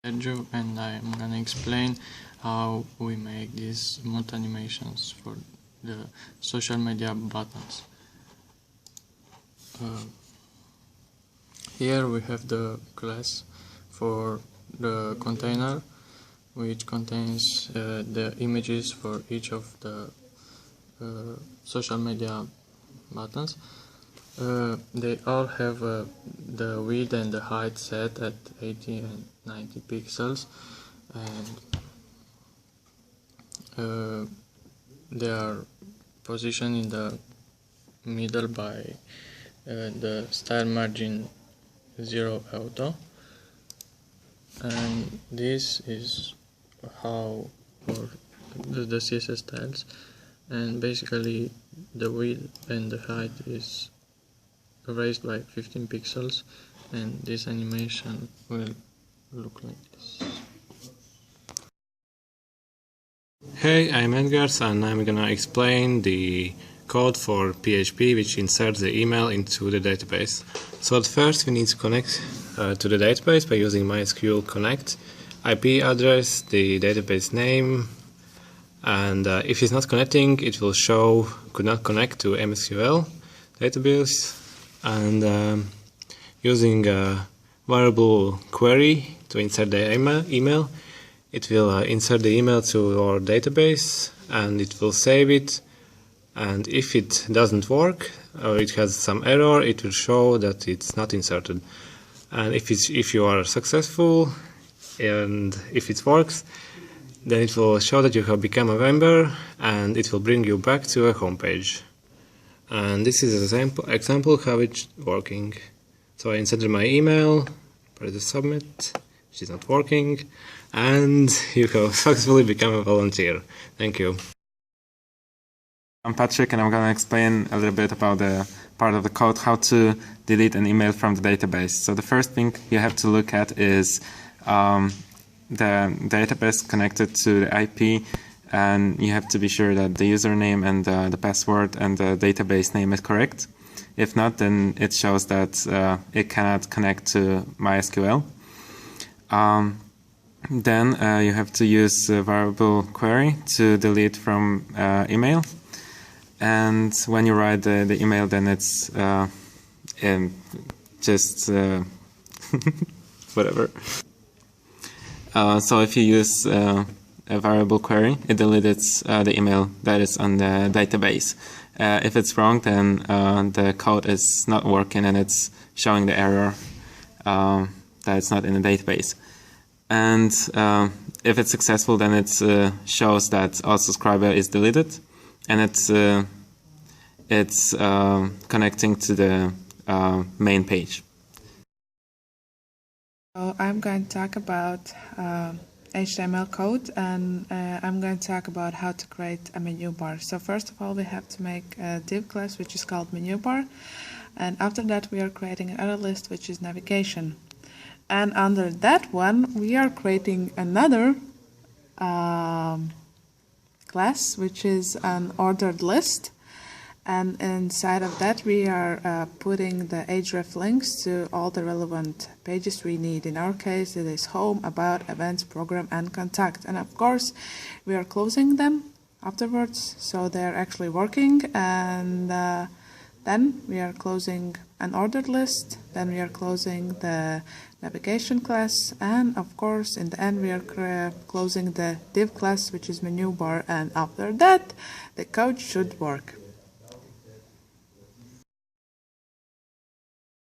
Sergio, and I'm gonna explain how we make these smooth animations for the social media buttons. Here we have the class for the container, which contains the images for each of the social media buttons. They all have the width and the height set at 80 and 90 pixels, and they are positioned in the middle by the style margin 0 auto, and this is how for the CSS styles, and basically the width and the height is raised by 15 pixels, and this animation will look like this. Hey, I'm Edgars, and I'm gonna explain the code for PHP which inserts the email into the database. So at first we need to connect to the database by using MySQL Connect, IP address, the database name, and if it's not connecting, it will show could not connect to MSQL database, and using a variable query to insert the email, it will insert the email to our database, and it will save it, and if it doesn't work or it has some error, it will show that it's not inserted. And if you are successful and if it works, then it will show that you have become a member, and it will bring you back to a home page. And this is an example how it's working. So I inserted my email, press the submit, which is not working, and you have successfully become a volunteer. Thank you. I'm Patrick, and I'm going to explain a little bit about the part of the code, how to delete an email from the database. So the first thing you have to look at is the database connected to the IP, and you have to be sure that the username and the password and the database name is correct. If not, then it shows that it cannot connect to MySQL. Then you have to use a variable query to delete from email. And when you write the email, then it's just whatever. So if you use a variable query, it deletes the email that is on the database. If it's wrong, then the code is not working and it's showing the error that it's not in the database. And if it's successful, then it shows that all subscriber is deleted, and it's connecting to the main page. So I'm going to talk about HTML code, and I'm going to talk about how to create a menu bar. So first of all, we have to make a div class which is called menu bar, and after that we are creating another list which is navigation. And under that one, we are creating another class, which is an ordered list. And inside of that, we are putting the href links to all the relevant pages we need. In our case, it is home, about, events, program, and contact. And of course, we are closing them afterwards, so they're actually working. And then we are closing an ordered list, then we are closing the navigation class, and of course in the end we are closing the div class, which is menu bar, and after that the code should work.